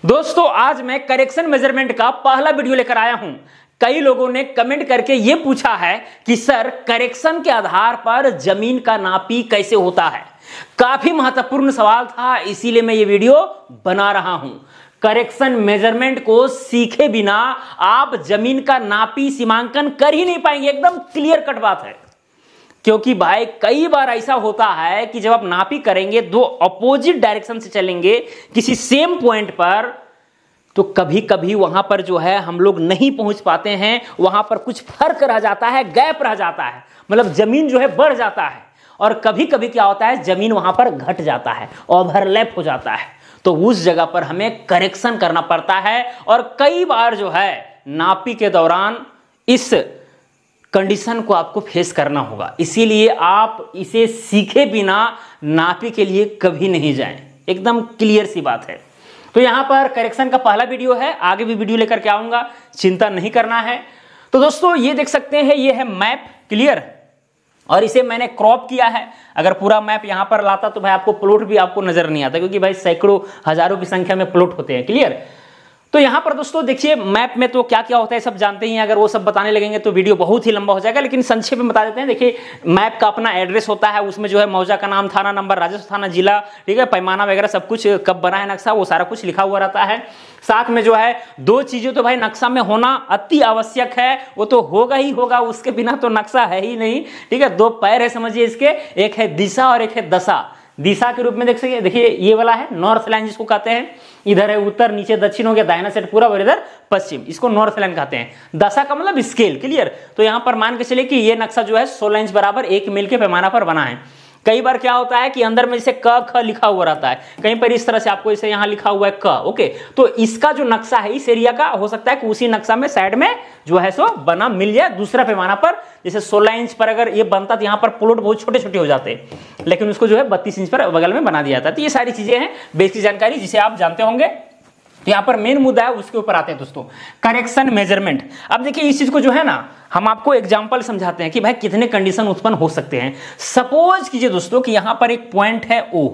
दोस्तों आज मैं करेक्शन मेजरमेंट का पहला वीडियो लेकर आया हूं। कई लोगों ने कमेंट करके यह पूछा है कि सर करेक्शन के आधार पर जमीन का नापी कैसे होता है। काफी महत्वपूर्ण सवाल था, इसीलिए मैं ये वीडियो बना रहा हूं। करेक्शन मेजरमेंट को सीखे बिना आप जमीन का नापी सीमांकन कर ही नहीं पाएंगे। एकदम क्लियर कट बात है, क्योंकि भाई कई बार ऐसा होता है कि जब आप नापी करेंगे दो अपोजिट डायरेक्शन से चलेंगे किसी सेम पॉइंट पर, तो कभी कभी वहां पर जो है हम लोग नहीं पहुंच पाते हैं। वहां पर कुछ फर्क रह जाता है, गैप रह जाता है, मतलब जमीन जो है बढ़ जाता है। और कभी कभी क्या होता है, जमीन वहां पर घट जाता है, ओवरलैप हो जाता है। तो उस जगह पर हमें करेक्शन करना पड़ता है। और कई बार जो है नापी के दौरान इस कंडीशन को आपको फेस करना होगा। इसीलिए आप इसे सीखे बिना नापी के लिए कभी नहीं जाएं। एकदम क्लियर सी बात है। तो यहां पर करेक्शन का पहला वीडियो है, आगे भी वीडियो लेकर के आऊंगा, चिंता नहीं करना है। तो दोस्तों ये देख सकते हैं, ये है मैप, क्लियर। और इसे मैंने क्रॉप किया है। अगर पूरा मैप यहां पर लाता तो भाई आपको प्लॉट भी आपको नजर नहीं आता, क्योंकि भाई सैकड़ों हजारों की संख्या में प्लॉट होते हैं, क्लियर। तो यहां पर दोस्तों देखिए मैप में तो क्या क्या होता है सब जानते ही हैं। अगर वो सब बताने लगेंगे तो वीडियो बहुत ही लंबा हो जाएगा, लेकिन संक्षेप में बता देते हैं। देखिए मैप का अपना एड्रेस होता है, उसमें जो है मौजा का नाम, थाना नंबर, राजस्व थाना, जिला, ठीक है, पैमाना वगैरह सब कुछ, कब बना है नक्शा, वो सारा कुछ लिखा हुआ रहता है। साथ में जो है दो चीजें तो भाई नक्शा में होना अति आवश्यक है, वो तो होगा ही होगा, उसके बिना तो नक्शा है ही नहीं, ठीक है। दो पैर है समझिए इसके, एक है दिशा और एक है दशा। दिशा के रूप में देख सकते, देखिए ये वाला है नॉर्थ लाइन जिसको कहते हैं, इधर है उत्तर, नीचे दक्षिण हो गया, दाहिना साइड पूरा, और इधर पश्चिम, इसको नॉर्थ लाइन कहते हैं। दशा का मतलब स्केल, क्लियर। तो यहां पर मान के चले कि ये नक्शा जो है 16 इंच बराबर 1 मील के पैमाना पर बना है। कई बार क्या होता है कि अंदर में जैसे क ख लिखा हुआ रहता है, कहीं पर इस तरह से आपको इसे यहां लिखा हुआ है क, ओके। तो इसका जो नक्शा है इस एरिया का, हो सकता है कि उसी नक्शा में साइड में जो है सो बना मिल जाए दूसरा पैमाना पर। जैसे 16 इंच पर अगर ये बनता तो यहां पर प्लॉट बहुत छोटे छोटे हो जाते, लेकिन उसको जो है 32 इंच पर बगल में बना दिया जाता। तो ये सारी चीजें हैं बेसिक जानकारी जिसे आप जानते होंगे। तो यहां पर मेन मुद्दा है, उसके ऊपर आते हैं दोस्तों, करेक्शन मेजरमेंट। अब देखिए इस चीज को जो है ना, हम आपको एग्जांपल समझाते हैं कि भाई कितने कंडीशन उत्पन्न हो सकते हैं। सपोज कीजिए दोस्तों कि यहां पर एक पॉइंट है O,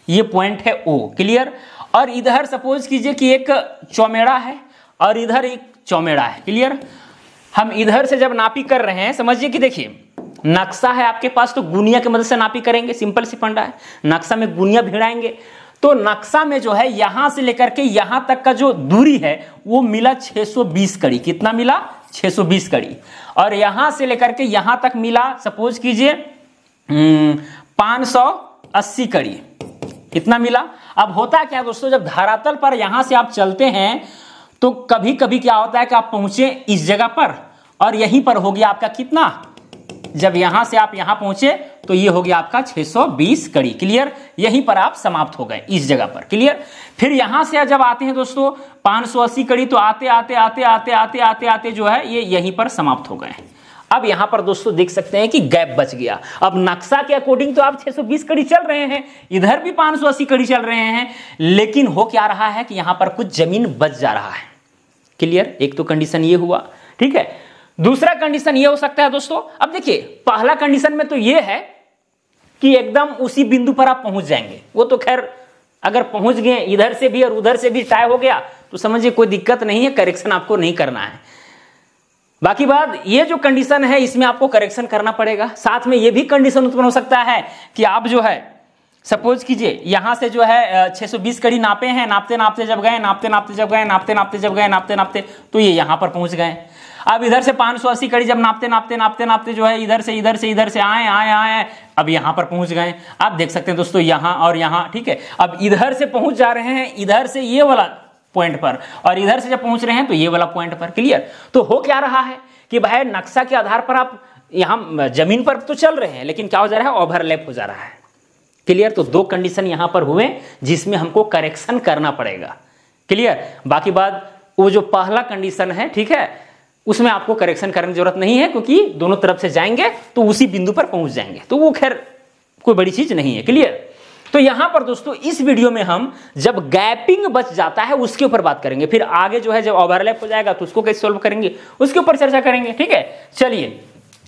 ये पॉइंट है O, क्लियर। और इधर सपोज कीजिए कि एक चौमेड़ा है और इधर एक चौमेड़ा है, क्लियर। हम इधर से जब नापी कर रहे हैं, समझिए कि देखिए नक्शा है आपके पास, तो गुनिया की मदद से नापी करेंगे, सिंपल सी फंडा है। नक्शा में गुनिया भिड़ाएंगे तो नक्शा में जो है यहां से लेकर के यहां तक का जो दूरी है वो मिला 620 कड़ी। कितना मिला? 620 कड़ी। और यहां से लेकर के यहां तक मिला सपोज कीजिए 580 कड़ी। कितना मिला? अब होता है क्या दोस्तों, जब धरातल पर यहां से आप चलते हैं तो कभी कभी क्या होता है कि आप पहुंचे इस जगह पर और यहीं पर हो गया आपका कितना, जब यहां से आप यहां पहुंचे तो ये हो गया आपका 620 कड़ी, क्लियर। यहीं पर आप समाप्त हो गए इस जगह पर, क्लियर। फिर यहां से जब आते हैं दोस्तों 580 कड़ी, तो आते आते आते आते आते आते आते जो है ये यहीं पर समाप्त हो गए। अब यहां पर दोस्तों देख सकते हैं कि गैप बच गया। अब नक्शा के अकॉर्डिंग तो आप 620 कड़ी चल रहे हैं, इधर भी 580 कड़ी चल रहे हैं, लेकिन हो क्या रहा है कि यहां पर कुछ जमीन बच जा रहा है, क्लियर। एक तो कंडीशन ये हुआ, ठीक है। दूसरा कंडीशन ये हो सकता है दोस्तों, अब देखिए पहला कंडीशन में तो ये है कि एकदम उसी बिंदु पर आप पहुंच जाएंगे। वो तो खैर अगर पहुंच गए इधर से भी और उधर से भी टाई हो गया तो समझिए कोई दिक्कत नहीं है, करेक्शन आपको नहीं करना है। बाकी बात ये जो कंडीशन है इसमें आपको करेक्शन करना पड़ेगा। साथ में ये भी कंडीशन उत्पन्न हो सकता है कि आप जो है सपोज कीजिए यहां से जो है 620 कड़ी नापे हैं, नापते नापते जब गए, नापते नापते जब गए, नापते नापते जब गए, नापते नापते तो ये यहां पर पहुंच गए। अब इधर से 580 कड़ी जब नापते नापते नापते नापते जो है इधर से आए आए आए, अब यहां पर पहुंच गए। आप देख सकते हैं दोस्तों यहां और यहां, ठीक है। अब इधर से पहुंच जा रहे हैं इधर से ये वाला पॉइंट पर, और इधर से जब पहुंच रहे हैं तो ये वाला पॉइंट पर, क्लियर। तो हो क्या रहा है कि भाई नक्शा के आधार पर आप यहां जमीन पर तो चल रहे हैं, लेकिन क्या हो जा रहा है, ओवरलैप हो जा रहा है, क्लियर। तो दो कंडीशन यहां पर हुए जिसमें हमको करेक्शन करना पड़ेगा, क्लियर। बाकी बात वो जो पहला कंडीशन है, ठीक है, उसमें आपको करेक्शन करने की जरूरत नहीं है, क्योंकि दोनों तरफ से जाएंगे तो उसी बिंदु पर पहुंच जाएंगे, तो वो खैर कोई बड़ी चीज नहीं है, क्लियर। तो यहां पर दोस्तों इस वीडियो में हम जब गैपिंग बच जाता है उसके ऊपर बात करेंगे, फिर आगे जो है जब ओवरलैप हो जाएगा तो उसको कैसे सॉल्व करेंगे उसके ऊपर चर्चा करेंगे, ठीक है। चलिए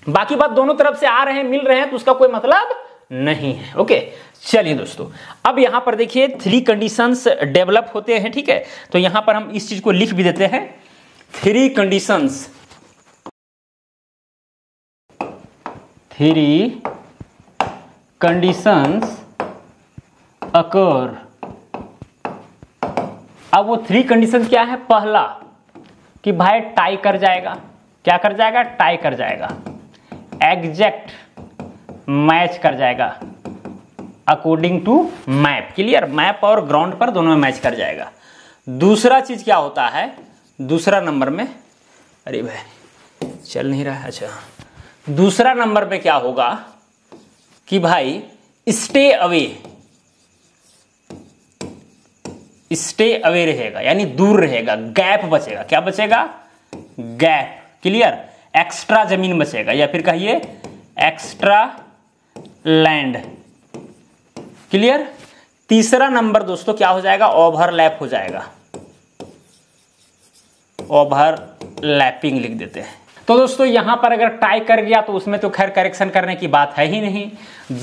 बाकी बात, दोनों तरफ से आ रहे हैं मिल रहे हैं तो उसका कोई मतलब नहीं है। ओके, चलिए दोस्तों, अब यहां पर देखिए 3 कंडीशंस डेवलप होते हैं, ठीक है। तो यहां पर हम इस चीज को लिख भी देते हैं, 3 कंडीशंस अकर। अब वो 3 कंडीशंस क्या है? पहला कि भाई टाई कर जाएगा, क्या कर जाएगा? टाई कर जाएगा, एग्जैक्ट मैच कर जाएगा according to map. Clear? Map और ग्राउंड पर दोनों में मैच कर जाएगा। दूसरा चीज क्या होता है दूसरा नंबर में? अरे भाई चल नहीं रहा है। अच्छा, दूसरा नंबर पे क्या होगा कि भाई स्टे अवे रहेगा, यानी दूर रहेगा, गैप बचेगा। क्या बचेगा? गैप। क्लियर? एक्स्ट्रा जमीन बचेगा, या फिर कहिए एक्स्ट्रा लैंड। क्लियर? तीसरा नंबर दोस्तों क्या हो जाएगा? ओवरलैप हो जाएगा, ओवरलैपिंग लिख देते हैं। तो दोस्तों यहां पर अगर टाई कर गया तो उसमें तो खैर करेक्शन करने की बात है ही नहीं।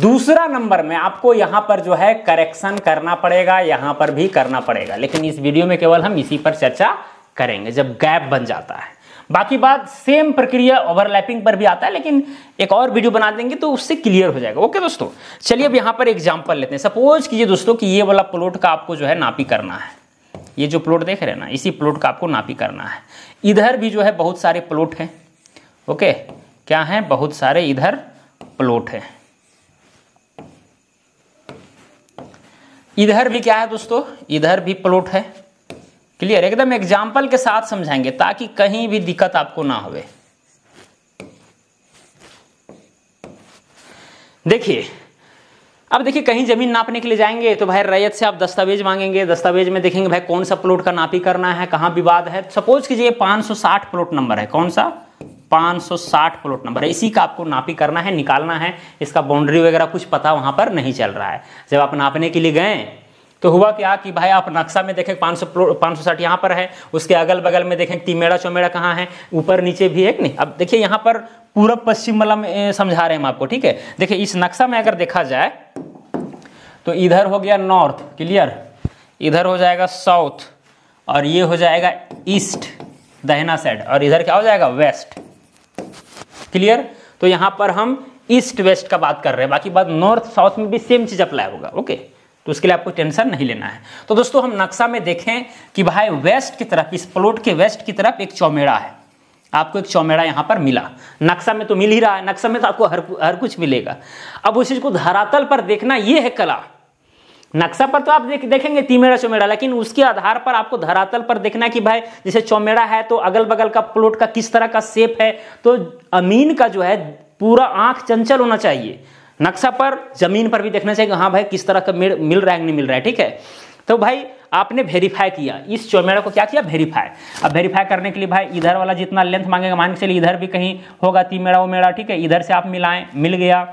दूसरा नंबर में आपको यहां पर जो है करेक्शन करना पड़ेगा, यहां पर भी करना पड़ेगा, लेकिन इस वीडियो में केवल हम इसी पर चर्चा करेंगे जब गैप बन जाता है। बाकी बात सेम प्रक्रिया ओवरलैपिंग पर भी आता है, लेकिन एक और वीडियो बना देंगे तो उससे क्लियर हो जाएगा। ओके दोस्तों, चलिए अब यहां पर एग्जांपल लेते हैं। सपोज कीजिए दोस्तों कि ये वाला प्लॉट का आपको जो है नापी करना है। ये जो प्लॉट देख रहे हैं ना, इसी प्लॉट का आपको नापी करना है। इधर भी जो है बहुत सारे प्लॉट हैं। ओके, क्या है? बहुत सारे इधर प्लॉट है। इधर भी क्या है दोस्तों? इधर भी प्लॉट है। क्लियर? एकदम एग्जाम्पल के साथ समझाएंगे ताकि कहीं भी दिक्कत आपको ना होवे। देखिए, अब देखिए कहीं जमीन नापने के लिए जाएंगे तो भाई रैयत से आप दस्तावेज मांगेंगे। दस्तावेज में देखेंगे भाई कौन सा प्लॉट का नापी करना है, कहां विवाद है। सपोज कीजिए 560 प्लॉट नंबर है। कौन सा? 560 प्लॉट नंबर है। इसी का आपको नापी करना है, निकालना है। इसका बाउंड्री वगैरह कुछ पता वहां पर नहीं चल रहा है। जब आप नापने के लिए गए तो हुआ क्या कि भाई आप नक्शा में देखें 560 यहाँ पर है, उसके अगल बगल में देखें तिमेड़ा चौमेड़ा कहाँ है, ऊपर नीचे भी है नहीं। अब देखिए यहाँ पर पूरब पश्चिम वाला में समझा रहे हैं हम आपको, ठीक है। देखिए इस नक्शा में अगर देखा जाए तो इधर हो गया नॉर्थ। क्लियर? इधर हो जाएगा साउथ, और ये हो जाएगा ईस्ट दाहिना साइड, और इधर क्या हो जाएगा? वेस्ट। क्लियर? तो यहां पर हम ईस्ट वेस्ट का बात कर रहे हैं, बाकी बात नॉर्थ साउथ में भी सेम चीज अप्लाई होगा। ओके, तो उसके लिए आपको टेंशन नहीं लेना है। तो दोस्तों हम नक्शा में देखें कि भाई वेस्ट की तरफ, इस प्लॉट के वेस्ट की तरफ एक चौमेड़ा है। आपको एक चौमेड़ा यहां पर मिला, नक्शा में तो मिल ही रहा है, नक्शा में तो आपको हर कुछ मिलेगा। अब उस चीज को धरातल पर देखना, यह है कला। नक्शा पर तो आप देखेंगे तिमेड़ा चौमेड़ा, लेकिन उसके आधार पर आपको धरातल पर देखना कि भाई जैसे चौमेड़ा है तो अगल बगल का प्लॉट का किस तरह का शेप है। तो अमीन का जो है पूरा आंख चंचल होना चाहिए। नक्शा पर जमीन पर भी देखना चाहिए हाँ भाई किस तरह का मिल रहा है नहीं मिल रहा है, ठीक है। तो भाई आपने वेरीफाई किया, इस चौमेड़ा को क्या किया? वेरीफाई। अब वेरीफाई करने के लिए भाई इधर वाला जितना लेंथ मांगेगा, मान के चलिए इधर भी कहीं होगा तिमेड़ा उमेड़ा, ठीक है। इधर से आप मिलाएं, मिल गया।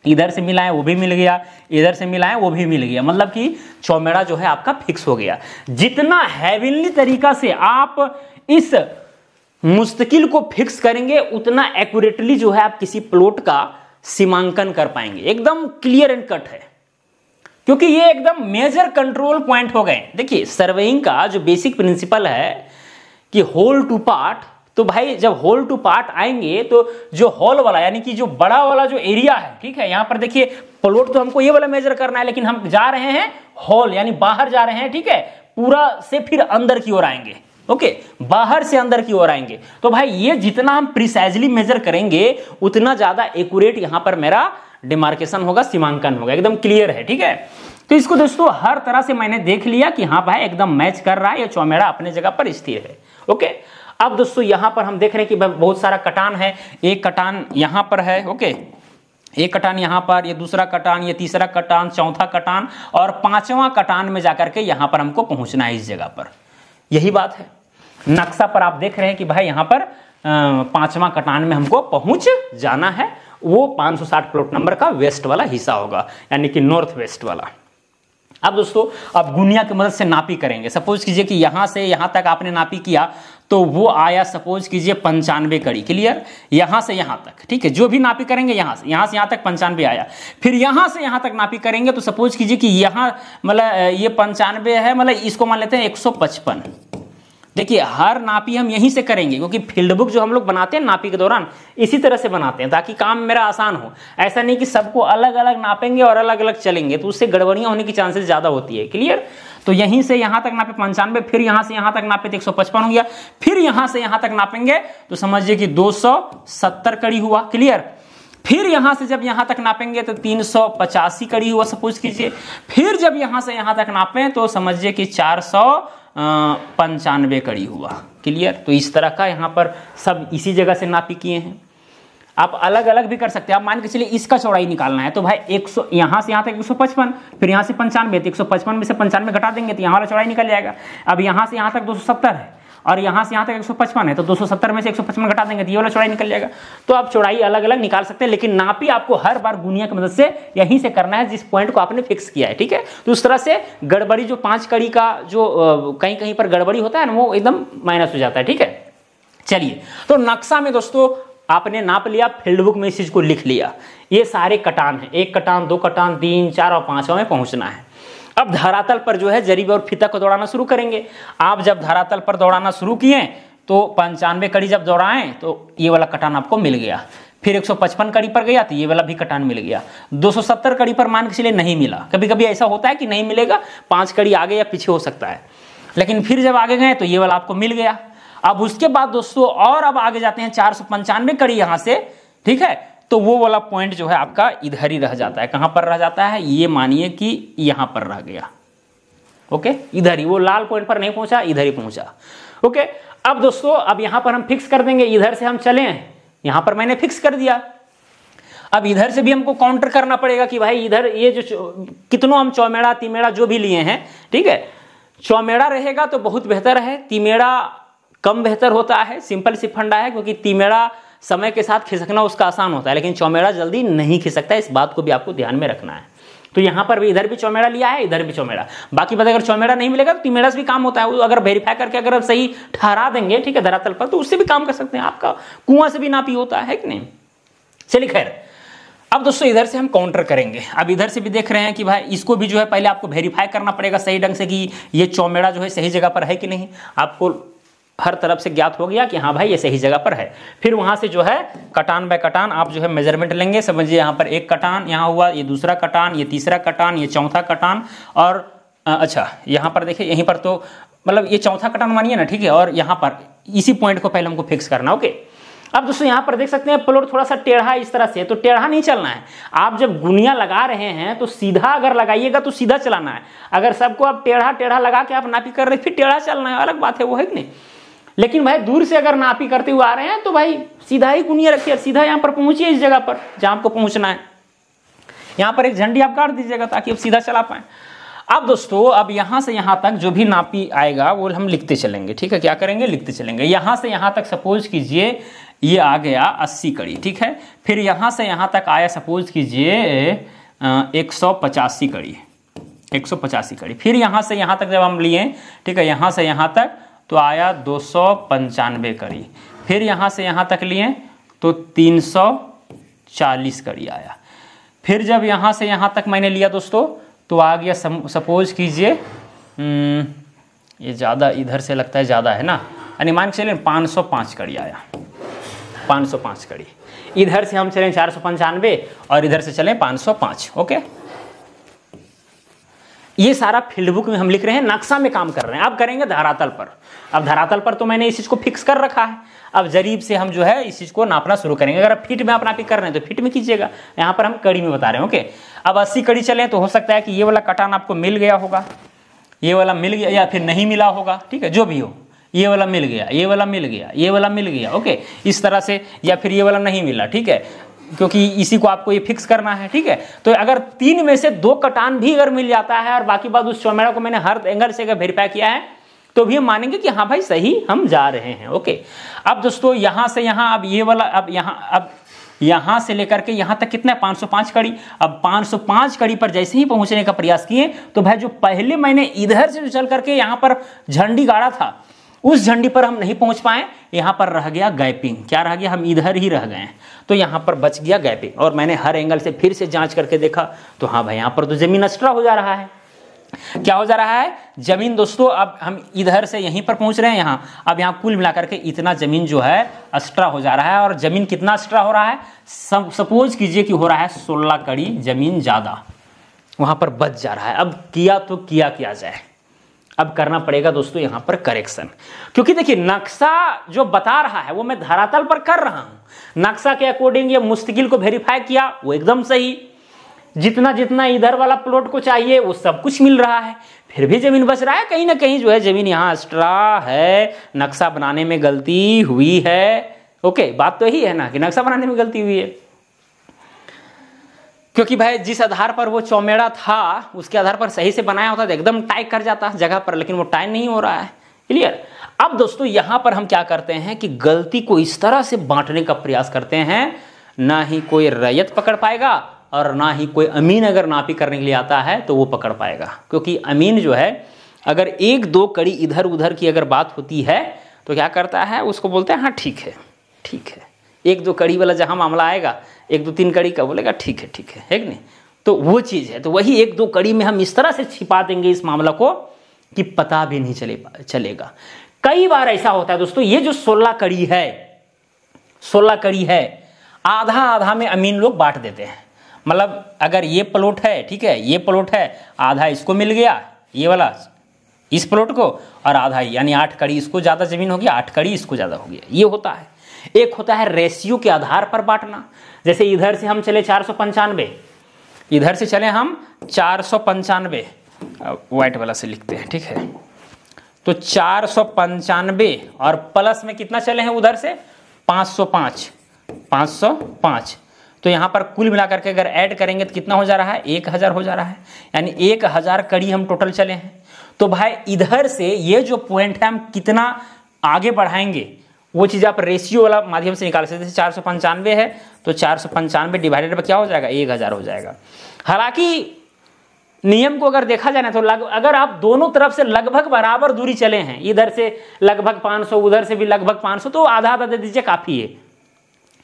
इधर से मिलाएं वो भी मिल गया, इधर से मिलाएं वो भी मिल गया। मतलब कि चौमेड़ा जो है आपका फिक्स हो गया। जितना हेवनली तरीका से आप इस मुस्तकिल को फिक्स करेंगे उतना एक्यूरेटली जो है आप किसी प्लॉट का सीमांकन कर पाएंगे। एकदम क्लियर एंड कट है, क्योंकि ये एकदम मेजर कंट्रोल पॉइंट हो गए। देखिए सर्वेइंग का जो बेसिक प्रिंसिपल है कि होल टू पार्ट, तो भाई जब होल टू पार्ट आएंगे तो जो होल वाला यानी कि जो बड़ा वाला जो एरिया है, ठीक है। यहां पर देखिए प्लॉट तो हमको ये वाला मेजर करना है, लेकिन हम जा रहे हैं होल यानी बाहर जा रहे हैं, ठीक है। पूरा से फिर अंदर की ओर आएंगे। ओके, बाहर से अंदर की ओर आएंगे। तो भाई ये जितना हम प्रिसाइजली मेजर करेंगे उतना ज्यादा एक्यूरेट यहां पर मेरा डिमार्केशन होगा, सीमांकन होगा। एकदम क्लियर है, ठीक है। तो इसको दोस्तों हर तरह से मैंने देख लिया कि हाँ भाई एकदम मैच कर रहा है, ये चौमेड़ा अपने जगह पर स्थिर है। ओके, अब दोस्तों यहां पर हम देख रहे हैं कि बहुत सारा कटान है। एक कटान यहां पर है, ओके, एक कटान यहां पर, ये दूसरा कटान, ये तीसरा कटान, चौथा कटान, और पांचवा कटान में जाकर के यहां पर हमको पहुंचना है इस जगह पर। यही बात है। नक्शा पर आप देख रहे हैं कि भाई यहां पर पांचवा कटान में हमको पहुंच जाना है। वो 560 प्लॉट नंबर का वेस्ट वाला हिस्सा होगा, यानी कि नॉर्थ वेस्ट वाला। अब दोस्तों अब गुनिया की मदद से नापी करेंगे। सपोज कीजिए कि यहां से यहां तक आपने नापी किया तो वो आया सपोज कीजिए 95 कड़ी। क्लियर, यहां से यहां तक, ठीक है, जो भी नापी करेंगे यहां से यहां तक 95 आया। फिर यहां से यहां तक नापी करेंगे तो सपोज कीजिए कि यहां मतलब ये 95 है, मतलब इसको मान लेते हैं 155। देखिए हर नापी हम यहीं से करेंगे क्योंकि फील्ड बुक जो हम लोग बनाते हैं नापी के दौरान इसी तरह से बनाते हैं ताकि काम मेरा आसान हो। ऐसा नहीं कि सबको अलग अलग नापेंगे और अलग अलग चलेंगे तो उससे गड़बड़ियां होने की चांसेस ज्यादा होती है। क्लियर, तो यहीं से यहां तक नापे 95, फिर यहां से यहां तक नापे तो 155 हो गया, फिर यहां से यहां तक नापेंगे तो समझिए कि 270 कड़ी हुआ। क्लियर, फिर यहां से जब यहां तक नापेंगे तो 385 कड़ी हुआ सपोज कीजिए, फिर जब यहां से यहां तक नापें तो समझिए कि 495 कड़ी हुआ। क्लियर, तो इस तरह का यहां पर सब इसी जगह से नापी किए हैं। आप अलग अलग भी कर सकते हैं। आप मान के चलिए इसका चौड़ाई निकालना है तो भाई 100 यहां से यहां तक 155, फिर यहां से 95, तो 155 में से 95 घटा देंगे तो यहां वाला चौड़ाई निकल जाएगा। अब यहां से यहां तक 270 है और यहां से यहां तक 155 है तो 270 में से 155 घटा देंगे तो ये वाला चौड़ाई निकल जाएगा। तो आप चौड़ाई अलग अलग निकाल सकते हैं लेकिन नापी आपको हर बार गुनिया की मदद से यहीं से करना है जिस पॉइंट को आपने फिक्स किया है। ठीक है, तो उस तरह से गड़बड़ी जो 5 कड़ी का जो कहीं कहीं पर गड़बड़ी होता है ना वो एकदम माइनस हो जाता है। ठीक है, चलिए तो नक्शा में दोस्तों आपने नाप लिया, फील्ड बुक में इस चीज को लिख लिया। ये सारे कटान है, 1 कटान 2 कटान 3 4 और 5वां में पहुंचना है। अब धरातल पर जो है जरीब और फीता को दौड़ाना शुरू करेंगे। आप जब धरातल पर दौड़ाना शुरू किए तो 95 कड़ी जब दौड़ाएं तो ये वाला कटान आपको मिल गया, फिर 155 कड़ी पर गया तो ये वाला भी कटान मिल गया। 270 कड़ी पर मान के चलिए नहीं मिला, कभी कभी ऐसा होता है कि नहीं मिलेगा, 5 कड़ी आगे या पीछे हो सकता है, लेकिन फिर जब आगे गए तो ये वाला आपको मिल गया। अब उसके बाद दोस्तों और अब आगे जाते हैं 495 कड़ी यहां से, ठीक है, तो वो वाला पॉइंट जो है आपका इधर ही रह जाता है। कहां पर रह जाता है, ये मानिए कि यहां पर रह गया। ओके, इधर ही, वो लाल पॉइंट पर नहीं पहुंचा, इधर ही पहुंचा। ओके, अब दोस्तों अब यहां पर हम फिक्स कर देंगे, इधर से हम चले, यहां पर मैंने फिक्स कर दिया। अब इधर से भी हमको काउंटर करना पड़ेगा कि भाई इधर ये जो कितनों हम चौमेड़ा तिमेड़ा जो भी लिए हैं, ठीक है, चौमेड़ा रहेगा तो बहुत बेहतर है, तिमेड़ा कम बेहतर होता है। सिंपल सी फंडा है क्योंकि तिमेड़ा समय के साथ खिसकना उसका आसान होता है लेकिन चौमेड़ा जल्दी नहीं खिसकता है, इस बात को भी आपको ध्यान में रखना है। तो यहां पर भी इधर भी चौमेड़ा लिया है, इधर भी चौमेड़ा। बाकी बात अगर चौमेड़ा नहीं मिलेगा तो तिमेड़ा से भी काम होता है, वो अगर वेरीफाई करके अगर आप सही ठहरा देंगे, ठीक है, धरातल पर, तो उससे भी काम कर सकते हैं। आपका कुआं से भी नापी होता है कि नहीं। चलिए खैर, अब दोस्तों इधर से हम काउंटर करेंगे। अब इधर से भी देख रहे हैं कि भाई इसको भी जो है पहले आपको वेरीफाई करना पड़ेगा सही ढंग से कि ये चौमेड़ा जो है सही जगह पर है कि नहीं। आपको हर तरफ से ज्ञात हो गया कि हाँ भाई ये सही जगह पर है। फिर वहां से जो है कटान बाय कटान आप जो है मेजरमेंट लेंगे। समझिए यहाँ पर 1 कटान यहाँ हुआ, ये दूसरा कटान, ये तीसरा कटान, ये चौथा कटान, और अच्छा यहाँ पर देखिए यहीं पर तो मतलब ये चौथा कटान मानिए ना, ठीक है, और यहाँ पर इसी पॉइंट को पहले हमको फिक्स करना। ओके, अब दोस्तों यहाँ पर देख सकते हैं प्लॉट थोड़ा सा टेढ़ा इस तरह से, तो टेढ़ा नहीं चलना है। आप जब गुनिया लगा रहे हैं तो सीधा अगर लगाइएगा तो सीधा चलाना है। अगर सबको आप टेढ़ा टेढ़ा लगा के आप नापी कर रहे फिर टेढ़ा चलना है, अलग बात है, वो है कि नहीं। लेकिन भाई दूर से अगर नापी करते हुए आ रहे हैं तो भाई सीधा ही गुनिया रखिए, सीधा यहाँ पर पहुंचिए इस जगह पर जहां आपको पहुंचना है। यहाँ पर एक झंडी आप काट दीजिएगा ताकि आप सीधा चला पाए। अब दोस्तों अब यहां से यहां तक जो भी नापी आएगा वो हम लिखते चलेंगे। ठीक है, क्या करेंगे, लिखते चलेंगे। यहां से यहां तक सपोज कीजिए ये आ गया 80 कड़ी, ठीक है। फिर यहां से यहां तक आया सपोज कीजिए 185 कड़ी, 185 कड़ी। फिर यहां से यहां तक जब हम लिए, ठीक है, यहां से यहां तक तो आया 295 कड़ी। फिर यहां से यहां तक लिए तो 340 कड़ी आया। फिर जब यहां से यहां तक मैंने लिया दोस्तों तो आ गया सपोज कीजिए ये ज़्यादा इधर से लगता है ज़्यादा है ना, यानी मान के चलिए 505 कड़ी आया, 505 कड़ी। इधर से हम चलें 495 और इधर से चलें 505। ओके, ये सारा फील्ड बुक में हम लिख रहे हैं, नक्शा में काम कर रहे हैं। अब करेंगे धरातल पर। अब धरातल पर तो मैंने इस चीज को फिक्स कर रखा है। अब जरीब से हम जो है इस चीज को नापना शुरू करेंगे। अगर आप फीट में आप नापी कर रहे हैं तो फीट में कीजिएगा, यहाँ पर हम कड़ी में बता रहे हैं। ओके, अब 80 कड़ी चले तो हो सकता है कि ये वाला कटान आपको मिल गया होगा, ये वाला मिल गया या फिर नहीं मिला होगा, ठीक है, जो भी हो, ये वाला मिल गया, ये वाला मिल गया, ये वाला मिल गया। ओके, इस तरह से, या फिर ये वाला नहीं मिला, ठीक है, क्योंकि इसी को आपको ये फिक्स करना है। ठीक है, तो अगर 3 में से 2 कटान भी अगर मिल जाता है और बाकी बात उस चौमेड़ा को मैंने हर एंगल से अगर वेरीफाई किया है तो भी हम मानेंगे कि हाँ भाई सही हम जा रहे हैं। ओके, अब दोस्तों यहां से यहां अब ये वाला, अब यहां से लेकर के यहां तक कितना है 505 कड़ी। अब 505 कड़ी पर जैसे ही पहुंचने का प्रयास किए तो भाई जो पहले मैंने इधर से चल करके यहां पर झंडी गाड़ा था उस झंडी पर हम नहीं पहुंच पाए, यहां पर रह गया गैपिंग। क्या रह गया, हम इधर ही रह गए, तो यहां पर बच गया गैपिंग। और मैंने हर एंगल से फिर से जांच करके देखा तो हाँ भाई यहां पर तो जमीन एक्स्ट्रा हो जा रहा है। क्या हो जा रहा है, जमीन दोस्तों। अब हम इधर से यहीं पर पहुंच रहे हैं यहां, अब यहां कुल मिलाकर के इतना जमीन जो है एक्स्ट्रा हो जा रहा है। और जमीन कितना एक्स्ट्रा हो रहा है, सपोज कीजिए कि हो रहा है 16 कड़ी जमीन ज्यादा, वहां पर बच जा रहा है। अब किया तो किया जाए, अब करना पड़ेगा दोस्तों यहां पर करेक्शन। क्योंकि देखिए नक्शा जो बता रहा है वो मैं धरातल पर कर रहा हूं, नक्शा के अकॉर्डिंग ये मुस्तकिल को वेरीफाई किया वो एकदम सही, जितना जितना इधर वाला प्लॉट को चाहिए वो सब कुछ मिल रहा है, फिर भी जमीन बच रहा है। कहीं ना कहीं जो है जमीन यहां एक्स्ट्रा है, नक्शा बनाने में गलती हुई है। ओके, बात तो यही है ना कि नक्शा बनाने में गलती हुई है, क्योंकि भाई जिस आधार पर वो चौमेड़ा था उसके आधार पर सही से बनाया होता तो एकदम टाई कर जाता जगह पर, लेकिन वो टाई नहीं हो रहा है। क्लियर। अब दोस्तों यहां पर हम क्या करते हैं कि गलती को इस तरह से बांटने का प्रयास करते हैं, ना ही कोई रैयत पकड़ पाएगा और ना ही कोई अमीन अगर नापी करने के लिए आता है तो वो पकड़ पाएगा। क्योंकि अमीन जो है अगर 1-2 कड़ी इधर उधर की अगर बात होती है तो क्या करता है, उसको बोलते हैं हाँ ठीक है ठीक है। 1-2 कड़ी वाला जहां मामला आएगा 1-2-3 कड़ी का बोलेगा ठीक है कि नहीं, तो वो चीज है। तो वही 1-2 कड़ी में हम इस तरह से छिपा देंगे इस मामला को कि पता भी नहीं चलेगा। कई बार ऐसा होता है दोस्तों, ये जो 16 कड़ी है आधा आधा में अमीन लोग बांट देते हैं। मतलब अगर ये प्लॉट है, ठीक है, ये प्लॉट है, आधा इसको मिल गया ये वाला इस प्लॉट को, और आधा यानी 8 कड़ी इसको ज्यादा जमीन हो गया, 8 कड़ी इसको ज्यादा हो गया, ये होता है। एक होता है रेशियो के आधार पर बांटना, जैसे इधर से हम चले 495, इधर से चले हम 495, व्हाइट वाला से लिखते हैं, ठीक है, तो 495 और प्लस में कितना चले हैं उधर से 505, तो यहां पर कुल मिलाकर के अगर ऐड करेंगे तो कितना हो जा रहा है, 1000 हो जा रहा है, यानी 1000 कड़ी हम टोटल चले हैं। तो भाई इधर से ये जो पॉइंट है हम कितना आगे बढ़ाएंगे वो चीज आप रेशियो वाला माध्यम से निकाल सकते हैं। 495 है तो 495 डिवाइडेड पर क्या हो जाएगा, 1000 हो जाएगा। हालांकि नियम को अगर देखा जाए ना तो अगर आप दोनों तरफ से लगभग बराबर दूरी चले हैं, इधर से लगभग 500 उधर से भी लगभग 500, तो आधा आधा दे दीजिए काफी है,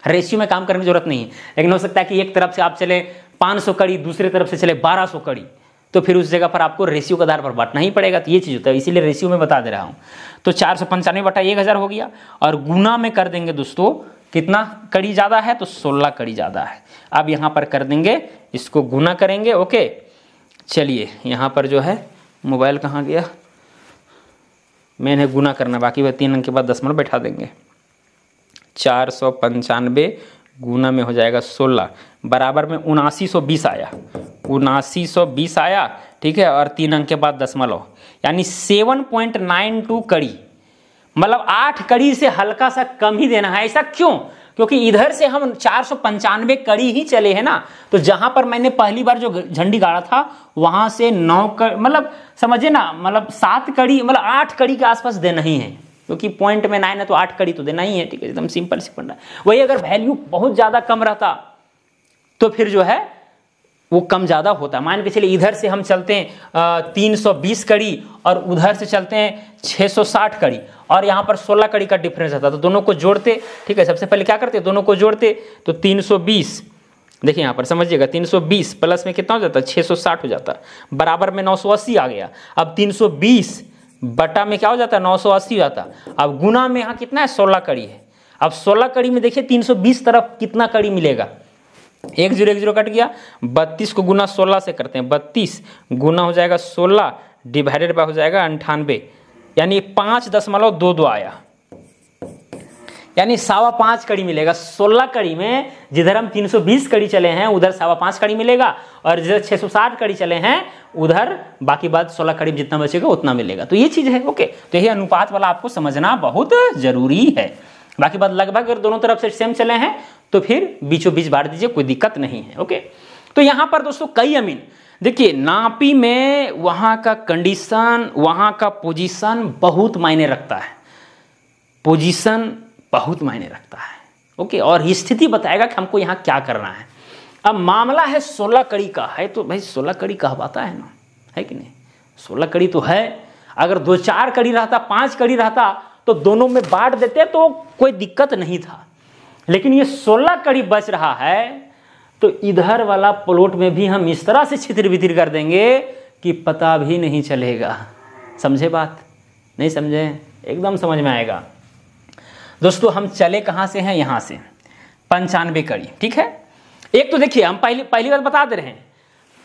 रेशियो में काम करने की जरूरत नहीं है। लेकिन हो सकता है कि एक तरफ से आप चले 500 कड़ी, दूसरी तरफ से चले 1200 कड़ी, तो फिर उस जगह पर आपको रेशियो के आधार पर बांटना ही पड़ेगा। तो ये चीज होता है, इसीलिए रेशियो में बता दे रहा हूं। तो 495/1000 हो गया, और गुना में कर देंगे दोस्तों, कितना कड़ी ज्यादा है तो 16 कड़ी ज्यादा है। अब यहां पर कर देंगे, इसको गुना करेंगे। ओके, चलिए यहां पर जो है मोबाइल कहां गया, मैंने गुना करना बाकी वह 3 अंक के बाद दशमलव बैठा देंगे। 495 गुना में हो जाएगा 16, बराबर में 7920 आया, 7920 आया, ठीक है, और 3 अंक के बाद दशमलव, यानी 7.92 कड़ी, मतलब 8 कड़ी से हल्का सा कम ही देना है। ऐसा क्यों, क्योंकि इधर से हम 495 कड़ी ही चले हैं ना, तो जहां पर मैंने पहली बार जो झंडी गाड़ा था वहां से 9 मतलब समझिए ना, मतलब 7 कड़ी, मतलब 8 कड़ी के आसपास देना ही है, क्योंकि पॉइंट में 9 है तो 8 कड़ी तो देना ही है, ठीक है, एकदम सिंपल सी फंडा। वही अगर वैल्यू बहुत ज्यादा कम रहता तो फिर जो है वो कम ज्यादा होता। मान के चलिए इधर से हम चलते हैं 320 कड़ी और उधर से चलते हैं 660 कड़ी, और यहाँ पर 16 कड़ी का डिफरेंस आता, तो दोनों को जोड़ते, ठीक है, सबसे पहले क्या करते, दोनों को जोड़ते, तो 320, देखिए यहाँ पर समझिएगा, 320 प्लस में कितना हो जाता, 660 हो जाता, बराबर में 980 आ गया। अब 320 बटा में क्या हो जाता है, 980 हो जाता। अब गुना में यहाँ कितना है, 16 कड़ी है। अब 16 कड़ी में देखिए 320 तरफ कितना कड़ी मिलेगा, 1 0 1 0 कट गया, 32 को गुना 16 से करते हैं, 32 गुना हो जाएगा 16 डिवाइडेड बाय हो जाएगा 98, यानी 5.22 आया, यानी 5.25 कड़ी मिलेगा। 16 कड़ी में जिधर हम 320 कड़ी चले हैं उधर 5.25 कड़ी मिलेगा, और जिधर 660 कड़ी चले हैं उधर बाकी बात 16 कड़ी में जितना बचेगा उतना मिलेगा। तो ये चीज है। ओके, तो यही अनुपात वाला आपको समझना बहुत जरूरी है। बाकी बात लगभग अगर दोनों तरफ से सेम चले हैं तो फिर बीचों बीच बांट दीजिए, कोई दिक्कत नहीं है। ओके, तो यहां पर दोस्तों कई अमीन, देखिए नापी में वहां का कंडीशन, वहां का पोजीशन बहुत मायने रखता है, पोजीशन बहुत मायने रखता है। ओके, और स्थिति बताएगा कि हमको यहाँ क्या करना है। अब मामला है 16 कड़ी का है, तो भाई 16 कड़ी कहवाता है ना, है कि नहीं? 16 कड़ी तो है, अगर 2-4 कड़ी रहता, 5 कड़ी रहता तो दोनों में बांट देते तो कोई दिक्कत नहीं था, लेकिन ये 16 कड़ी बच रहा है, तो इधर वाला प्लॉट में भी हम इस तरह से छितिर बितिर कर देंगे कि पता भी नहीं चलेगा। समझे बात? नहीं समझे? एकदम समझ में आएगा। दोस्तों हम चले कहाँ से हैं? यहाँ से 95 कड़ी, ठीक है। एक तो देखिए हम पहली बात बता दे रहे हैं,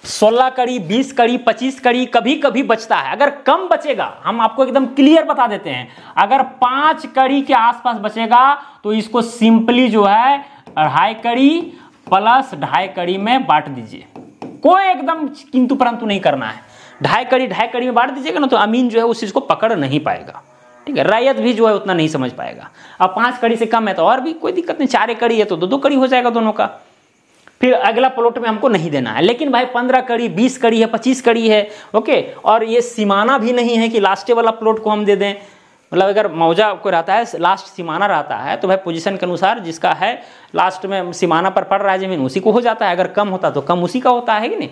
16 कड़ी, 20 कड़ी, 25 कड़ी कभी कभी बचता है। अगर कम बचेगा, हम आपको एकदम क्लियर बता देते हैं, अगर 5 कड़ी के आसपास बचेगा तो इसको सिंपली जो है 2.5 कड़ी प्लस 2.5 कड़ी में बांट दीजिए। कोई एकदम किंतु परंतु नहीं करना है। 2.5 कड़ी में बांट दीजिएगा ना तो अमीन जो है उस चीज को पकड़ नहीं पाएगा, ठीक है। रैयत भी जो है उतना नहीं समझ पाएगा। अब 5 कड़ी से कम है तो और भी कोई दिक्कत नहीं, 4 कड़ी है तो 2-2 कड़ी हो जाएगा दोनों का। फिर अगला प्लॉट में हमको नहीं देना है। लेकिन भाई 15 कड़ी, 20 कड़ी है, 25 कड़ी है, ओके, और ये सीमाना भी नहीं है कि लास्ट वाला प्लॉट को हम दे दें। मतलब अगर मौजा को रहता है, लास्ट सीमाना रहता है, तो भाई पोजीशन के अनुसार जिसका है लास्ट में सीमाना पर पड़ रहा है जमीन, उसी को हो जाता है। अगर कम होता तो कम उसी का होता है कि नहीं?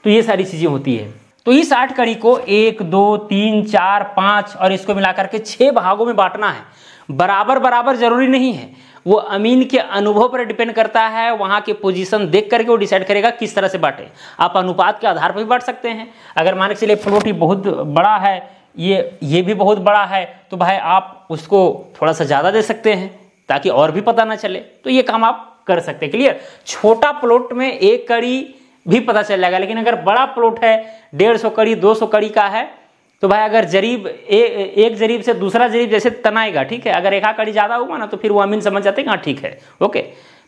तो ये सारी चीजें होती है। तो इस 8 कड़ी को 1, 2, 3, 4, 5 और इसको मिलाकर के 6 भागों में बांटना है। बराबर बराबर जरूरी नहीं है, वो अमीन के अनुभव पर डिपेंड करता है। वहां के पोजीशन देख करके वो डिसाइड करेगा किस तरह से बांटे। आप अनुपात के आधार पर भी बांट सकते हैं। अगर मान के चलिए प्लॉट ही बहुत बड़ा है, ये भी बहुत बड़ा है, तो भाई आप उसको थोड़ा सा ज्यादा दे सकते हैं ताकि और भी पता ना चले। तो ये काम आप कर सकते हैं। क्लियर? छोटा प्लॉट में 1 कड़ी भी पता चल जाएगा, लेकिन अगर बड़ा प्लॉट है 150 कड़ी, 200 कड़ी का है, तो भाई अगर जरीब एक जरीब से दूसरा जरीब जैसे तनाएगा, ठीक है, अगर 1 कड़ी ज्यादा होगा ना तो फिर वो अमीन समझ जाते हैं हाँ ठीक है, ओके।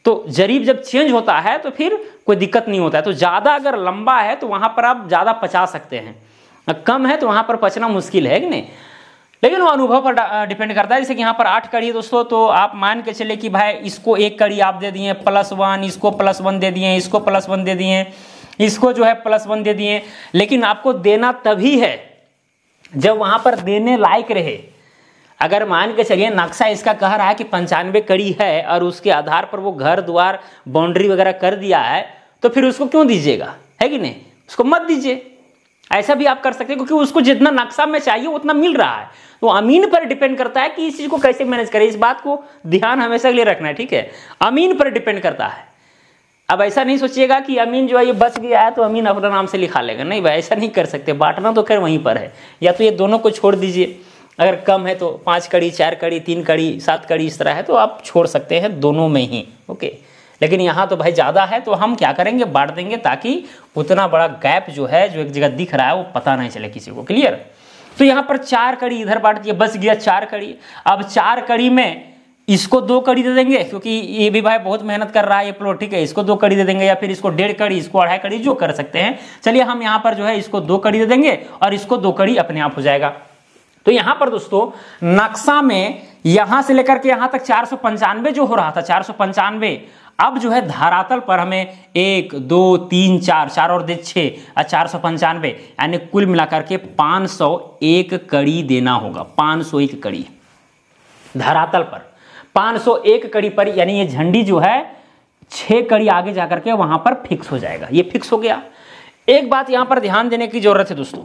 तो जरीब जब चेंज होता है तो फिर कोई दिक्कत नहीं होता है। तो ज्यादा अगर लंबा है तो वहां पर आप ज्यादा पचा सकते हैं, कम है तो वहां पर पचना मुश्किल है कि नहीं। लेकिन वो अनुभव पर डिपेंड करता है। जैसे कि यहाँ पर 8 कड़ी है दोस्तों, तो आप मान के चले कि भाई इसको 1 कड़ी आप दे दिए +1, इसको +1 दे दिए, इसको +1 दे दिए, इसको जो है +1 दे दिए। लेकिन आपको देना तभी है जब वहां पर देने लायक रहे। अगर मान के चलिए नक्शा इसका कह रहा है कि 95 कड़ी है और उसके आधार पर वो घर द्वार बाउंड्री वगैरह कर दिया है, तो फिर उसको क्यों दीजिएगा, है कि नहीं? उसको मत दीजिए। ऐसा भी आप कर सकते हैं, क्योंकि उसको जितना नक्शा में चाहिए उतना मिल रहा है। तो अमीन पर डिपेंड करता है कि इस चीज को कैसे मैनेज करें। इस बात को ध्यान हमेशा के लिए रखना है, ठीक है। अमीन पर डिपेंड करता है। अब ऐसा नहीं सोचिएगा कि अमीन जो है ये बच गया है तो अमीन अपना नाम से लिखा लेगा, नहीं भाई, ऐसा नहीं कर सकते। बांटना तो खैर वहीं पर है। या तो ये दोनों को छोड़ दीजिए, अगर कम है तो 5 कड़ी, 4 कड़ी, 3 कड़ी, 7 कड़ी इस तरह है तो आप छोड़ सकते हैं दोनों में ही, ओके। लेकिन यहाँ तो भाई ज़्यादा है तो हम क्या करेंगे, बांट देंगे, ताकि उतना बड़ा गैप जो है जो एक जगह दिख रहा है वो पता नहीं चले किसी को। क्लियर? तो यहाँ पर 4 कड़ी इधर बांट दिया, बच गया 4 कड़ी। अब 4 कड़ी में इसको 2 कड़ी दे देंगे, क्योंकि ये भी भाई बहुत मेहनत कर रहा है ये प्लॉट, ठीक है। इसको 2 कड़ी दे देंगे, या फिर इसको 1.5 कड़ी, इसको 2.5 कड़ी, जो कर सकते हैं। चलिए हम यहाँ पर जो है इसको 2 कड़ी दे देंगे और इसको 2 कड़ी अपने आप हो जाएगा। तो यहाँ पर दोस्तों नक्शा में यहां से लेकर के यहां तक 495 जो हो रहा था, 495, अब जो है धरातल पर हमें 1, 2, 3, 4 और दे 6 और 495, यानी कुल मिलाकर के 501 कड़ी देना होगा। 501 कड़ी धरातल पर, 501 कड़ी पर, यानी ये झंडी जो है 6 कड़ी आगे जाकर के वहां पर फिक्स हो जाएगा। ये फिक्स हो गया। एक बात यहां पर ध्यान देने की जरूरत है दोस्तों,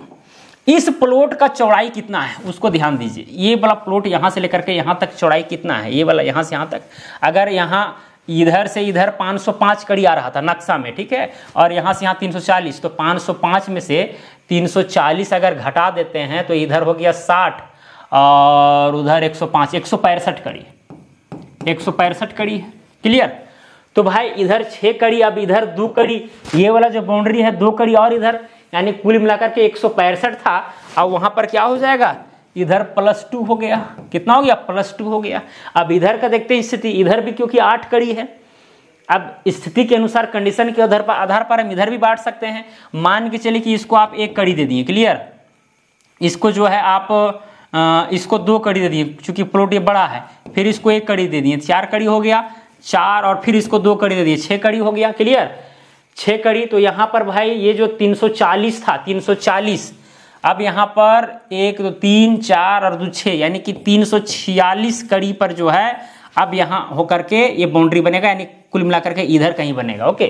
इस प्लॉट का चौड़ाई कितना है उसको ध्यान दीजिए। ये वाला प्लॉट यहां से लेकर के यहां तक चौड़ाई कितना है, ये वाला यहां से यहां तक। अगर यहां इधर से इधर 505 कड़ी आ रहा था नक्शा में, ठीक है, और यहां से यहां 340, तो 505 में से 340 अगर घटा देते हैं तो इधर हो गया 60 और उधर 105, 165 कड़ी, 165 कड़ी है। क्लियर? तो भाई इधर 6 कड़ी, अब इधर 2 कड़ी, ये वाला जो बाउंड्री है 2 कड़ी और इधर, यानी कुल मिलाकर के 165 था। अब वहां पर क्या हो जाएगा, इधर +2 हो गया। कितना हो गया? +2 हो गया। अब इधर का देखते हैं स्थिति, इधर भी क्योंकि 8 कड़ी है। अब स्थिति के अनुसार, कंडीशन के आधार पर हम इधर भी बांट सकते हैं। मान के चलिए कि इसको आप 1 कड़ी दे दिए। क्लियर? इसको जो है आप इसको 2 कड़ी दे दिए, चूंकि प्लॉट ये बड़ा है। फिर इसको 1 कड़ी दे दिए, 4 कड़ी हो गया, 4 और फिर इसको 2 कड़ी दे दिए, 6 कड़ी हो गया। क्लियर? 6 कड़ी। तो यहां पर भाई ये जो 340 था, 340, अब यहां पर 1, 2, 3, 4 और 2, 6, यानी कि 346 कड़ी पर जो है अब यहाँ होकर के ये बाउंड्री बनेगा, यानी कुल मिलाकर के इधर कहीं बनेगा। ओके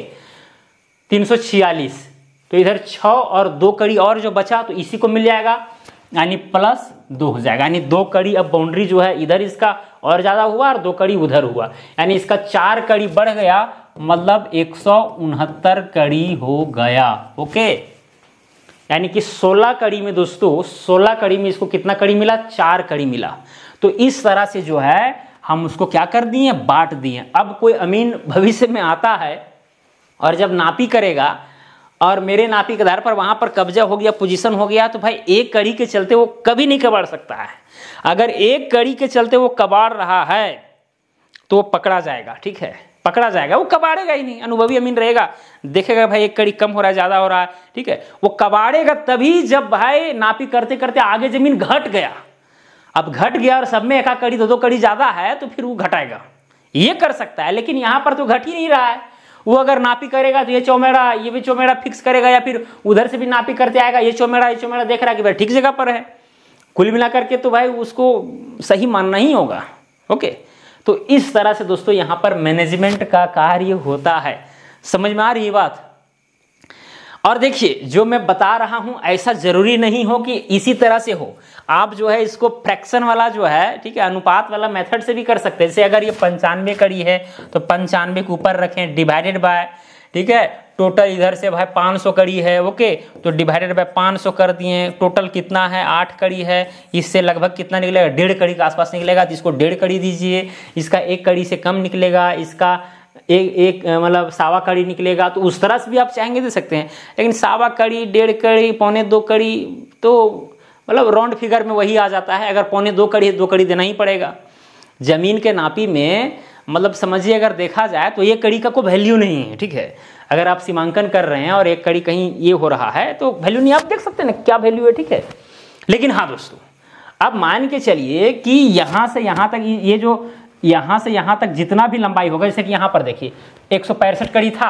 346, तो इधर 6 और 2 कड़ी और जो बचा तो इसी को मिल जाएगा, यानी +2 हो जाएगा। यानी 2 कड़ी अब बाउंड्री जो है इधर इसका और ज्यादा हुआ और 2 कड़ी उधर हुआ, यानी इसका 4 कड़ी बढ़ गया, मतलब 169 कड़ी हो गया। ओके यानी कि 16 कड़ी में दोस्तों, 16 कड़ी में इसको कितना कड़ी मिला, 4 कड़ी मिला। तो इस तरह से जो है हम उसको क्या कर दिए, बांट दिए। अब कोई अमीन भविष्य में आता है और जब नापी करेगा और मेरे नापी के आधार पर वहां पर कब्जा हो गया, पोजीशन हो गया, तो भाई एक कड़ी के चलते वो कभी नहीं कबाड़ सकता है। अगर एक कड़ी के चलते वो कबाड़ रहा है तो वो पकड़ा जाएगा, ठीक है, पकड़ा जाएगा, वो कबाड़ेगा ही नहीं। अनुभवी अमीन रहेगा, देखेगा भाई एक कड़ी कम हो रहा है, ज्यादा हो रहा है, ठीक है, वो कबाड़ेगा तभी जब भाई नापी करते करते आगे जमीन घट गया। अब घट गया और सब में एक कड़ी 2 कड़ी ज्यादा है तो फिर वो घटाएगा, ये कर सकता है। लेकिन यहां पर तो घट ही नहीं रहा है। वो अगर नापी करेगा तो ये चौमेड़ा, ये भी चौमेड़ा फिक्स करेगा, या फिर उधर से भी नापी करते आएगा, ये चौमेड़ा देख रहा है कि भाई ठीक जगह पर है। कुल मिलाकर के तो भाई उसको सही मानना ही होगा। ओके तो इस तरह से दोस्तों यहां पर मैनेजमेंट का कार्य होता है। समझ में आ रही है बात? और देखिए जो मैं बता रहा हूं ऐसा जरूरी नहीं हो कि इसी तरह से हो। आप जो है इसको फ्रैक्शन वाला जो है, ठीक है, अनुपात वाला मेथड से भी कर सकते हैं। जैसे अगर ये 95 कड़ी है तो 95 के ऊपर रखें, डिवाइडेड बाय, ठीक है, टोटल इधर से भाई 500 कड़ी है। ओके तो डिवाइडेड बाय 500 कर दिए। टोटल कितना है, 8 कड़ी है, इससे लगभग कितना निकलेगा, 1.5 कड़ी के आसपास निकलेगा, तो इसको 1.5 कड़ी दीजिए। इसका 1 कड़ी से कम निकलेगा, इसका एक मतलब 1.25 कड़ी निकलेगा, तो उस तरह से भी आप चाहेंगे दे सकते हैं। लेकिन 1.25 कड़ी, 1.5 कड़ी, 1.25 कड़ी तो मतलब राउंड फिगर में वही आ जाता है। अगर 1.25 कड़ी है 2 कड़ी देना ही पड़ेगा। जमीन के नापी में मतलब समझिए अगर देखा जाए तो ये कड़ी का कोई वैल्यू नहीं है, ठीक है। अगर आप सीमांकन कर रहे हैं और एक कड़ी कहीं ये हो रहा है तो वैल्यू नहीं, आप देख सकते हैं ना क्या वैल्यू है, ठीक है। लेकिन हाँ दोस्तों अब मान के चलिए कि यहां से यहां तक ये जो यहां से यहां तक जितना भी लंबाई होगा, जैसे कि यहां पर देखिए 165 कड़ी था,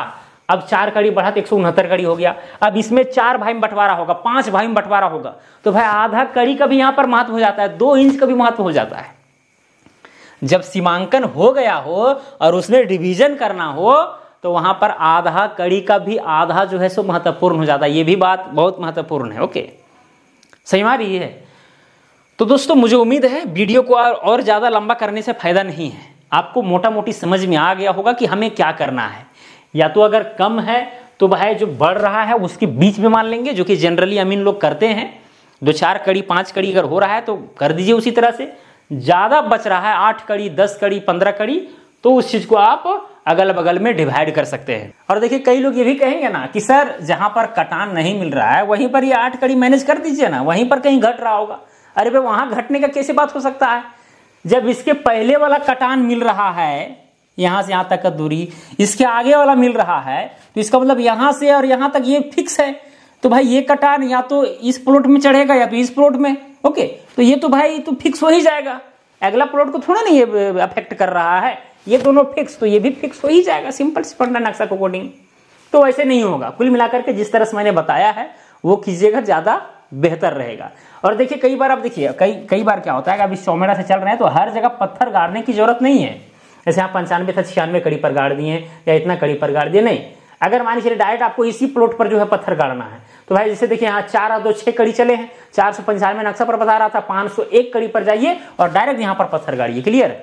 अब 4 कड़ी बढ़ा तो 169 कड़ी हो गया। अब इसमें 4 भाई में बंटवारा होगा, 5 भाई में बंटवारा होगा, तो भाई आधा कड़ी का भी यहां पर महत्व हो जाता है, 2 इंच का भी महत्व हो जाता है। जब सीमांकन हो गया हो और उसमें डिवीजन करना हो तो वहां पर आधा कड़ी का भी आधा जो है सो महत्वपूर्ण हो जाता है। ये भी बात बहुत महत्वपूर्ण है। ओके सही में आ रही है? तो दोस्तों मुझे उम्मीद है वीडियो को और ज्यादा लंबा करने से फायदा नहीं है। आपको मोटा मोटी समझ में आ गया होगा कि हमें क्या करना है। या तो अगर कम है तो भाई जो बढ़ रहा है उसके बीच में मान लेंगे, जो कि जनरली अमीन लोग करते हैं। 2-4 कड़ी 5 कड़ी अगर हो रहा है तो कर दीजिए उसी तरह से। ज्यादा बच रहा है 8 कड़ी 10 कड़ी 15 कड़ी तो उस चीज को आप अगल बगल में डिवाइड कर सकते हैं। और देखिए कई लोग ये भी कहेंगे ना कि सर जहां पर कटान नहीं मिल रहा है वहीं पर ये 8 कड़ी मैनेज कर दीजिए ना, वहीं पर कहीं घट रहा होगा। अरे भाई वहां घटने का कैसे बात हो सकता है जब इसके पहले वाला कटान मिल रहा है, यहां से यहां तक का दूरी, इसके आगे वाला मिल रहा है, तो इसका मतलब यहां से और यहां तक ये फिक्स है। तो भाई ये कटान या तो इस प्लॉट में चढ़ेगा या तो इस प्लॉट में। ओके तो ये तो भाई तो फिक्स हो ही जाएगा, अगला प्लॉट को थोड़ा नहीं ये अफेक्ट कर रहा है, ये दोनों फिक्स, तो ये भी फिक्स हो ही जाएगा सिंपल स्पंडा नक्शा के अकॉर्डिंग। तो ऐसे नहीं होगा। कुल मिलाकर के जिस तरह से मैंने बताया है वो कीजिएगा, ज्यादा बेहतर रहेगा। और देखिए कई बार आप देखिए कई बार क्या होता है कि अब इस चौमेड़ा से चल रहे हैं तो हर जगह पत्थर गाड़ने की जरूरत नहीं है। जैसे आप 95 था 96 कड़ी पर गाड़ दिए या इतना कड़ी पर गाड़ दिए, नहीं। अगर मान लीजिए डायरेक्ट आपको इसी प्लॉट पर जो है पत्थर गाड़ना है तो भाई जैसे देखिए यहाँ 4 और 2 6 कड़ी चले हैं, 495 नक्शा पर बता रहा था, 501 कड़ी पर जाइए और डायरेक्ट यहाँ पर पत्थर गाड़िए। क्लियर?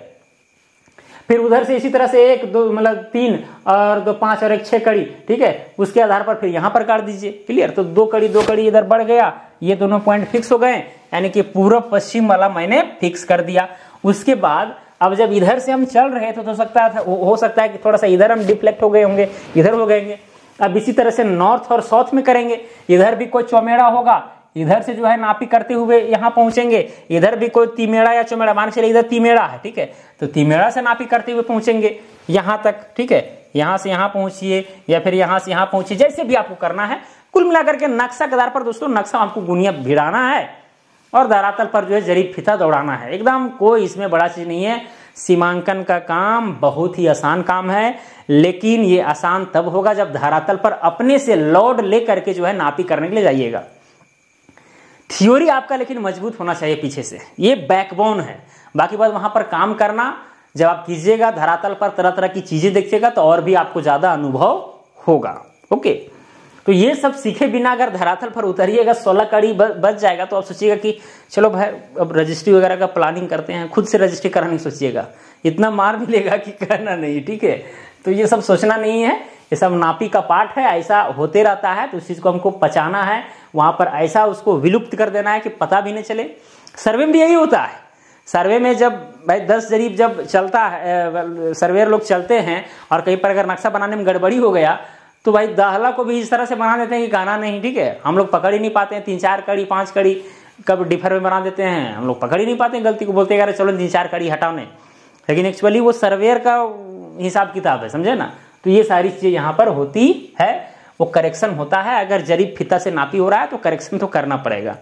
फिर उधर से इसी तरह से 1 2 मतलब 3 और 2 5 और 1 6 कड़ी, ठीक है, उसके आधार पर फिर यहां पर काट दीजिए। क्लियर? तो 2 कड़ी इधर बढ़ गया, ये दोनों पॉइंट फिक्स हो गए, यानी कि पूर्व पश्चिम वाला मैंने फिक्स कर दिया। उसके बाद अब जब इधर से हम चल रहे थे तो हो सकता है कि थोड़ा सा इधर हम डिफ्लेक्ट हो गए होंगे, इधर हो गए। अब इसी तरह से नॉर्थ और साउथ में करेंगे, इधर भी कोई चौमेड़ा होगा, इधर से जो है नापी करते हुए यहां पहुंचेंगे, इधर भी कोई तिमेड़ा या चौमेड़ा, मान चलिए इधर तिमेड़ा है, ठीक है, तो तिमेड़ा से नापी करते हुए पहुंचेंगे यहां तक, ठीक है, यहां से यहां पहुंचिए या फिर यहां से यहां पहुंचिए, जैसे भी आपको करना है। कुल मिलाकर के नक्शा के आधार पर दोस्तों नक्शा आपको गुनिया भिड़ाना है और धरातल पर जो है जरीब फीता दौड़ाना है। एकदम कोई इसमें बड़ा चीज नहीं है। सीमांकन का काम बहुत ही आसान काम है, लेकिन ये आसान तब होगा जब धरातल पर अपने से लोड लेकर के जो है नापी करने के लिए जाइएगा। थ्योरी आपका लेकिन मजबूत होना चाहिए पीछे से, ये बैकबोन है। बाकी बात वहां पर काम करना जब आप कीजिएगा धरातल पर तरह तरह की चीजें देखिएगा तो और भी आपको ज्यादा अनुभव होगा। ओके, तो ये सब सीखे बिना अगर धरातल पर उतरिएगा 16 कड़ी बच जाएगा तो आप सोचिएगा कि चलो भाई अब रजिस्ट्री वगैरह का प्लानिंग करते हैं, खुद से रजिस्ट्री करना नहीं सोचिएगा, इतना मार मिलेगा कि करना नहीं। ठीक है, तो ये सब सोचना नहीं है, ये सब नापी का पाठ है, ऐसा होते रहता है, तो उस चीज को हमको पचाना है, वहां पर ऐसा उसको विलुप्त कर देना है कि पता भी नहीं चले। सर्वे में भी यही होता है। सर्वे में जब भाई 10 जरीब जब चलता है, सर्वेयर लोग चलते हैं और कहीं पर अगर नक्शा बनाने में गड़बड़ी हो गया तो भाई दाहला को भी इस तरह से बना देते हैं कि गाना नहीं। ठीक है, हम लोग पकड़ ही नहीं पाते हैं, 3-4 कड़ी 5 कड़ी कब डिफर में बना देते हैं, हम लोग पकड़ ही नहीं पाते हैं गलती को, बोलते हैं चलो 3-4 कड़ी हटाने, लेकिन एक्चुअली वो सर्वेयर का हिसाब किताब है, समझे ना। तो ये सारी चीजें यहाँ पर होती है, वो करेक्शन होता है। अगर जरीब फीता से नापी हो रहा है तो करेक्शन तो करना पड़ेगा।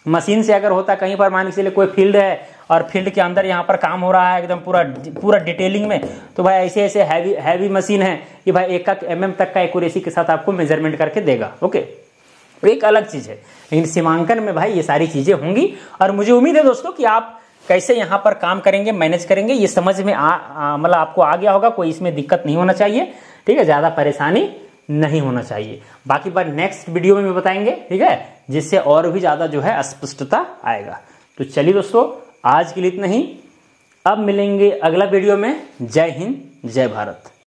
मशीन से अगर होता कहीं पर, मान के चलिए कोई फील्ड है और फील्ड के अंदर यहाँ पर काम हो रहा है एकदम पूरा डिटेलिंग में, तो भाई ऐसे ऐसे हैवी मशीन है कि भाई 1 mm तक का एक्यूरेसी के साथ आपको मेजरमेंट करके देगा। ओके, एक अलग चीज है, लेकिन सीमांकन में भाई ये सारी चीजें होंगी। और मुझे उम्मीद है दोस्तों कि आप कैसे यहाँ पर काम करेंगे, मैनेज करेंगे, ये समझ में मतलब आपको आ गया होगा, कोई इसमें दिक्कत नहीं होना चाहिए। ठीक है, ज्यादा परेशानी नहीं होना चाहिए। बाकी बात नेक्स्ट वीडियो में भी बताएंगे, ठीक है, जिससे और भी ज्यादा जो है स्पष्टता आएगा। तो चलिए दोस्तों, आज के लिए इतना ही, अब मिलेंगे अगला वीडियो में। जय हिंद, जय भारत।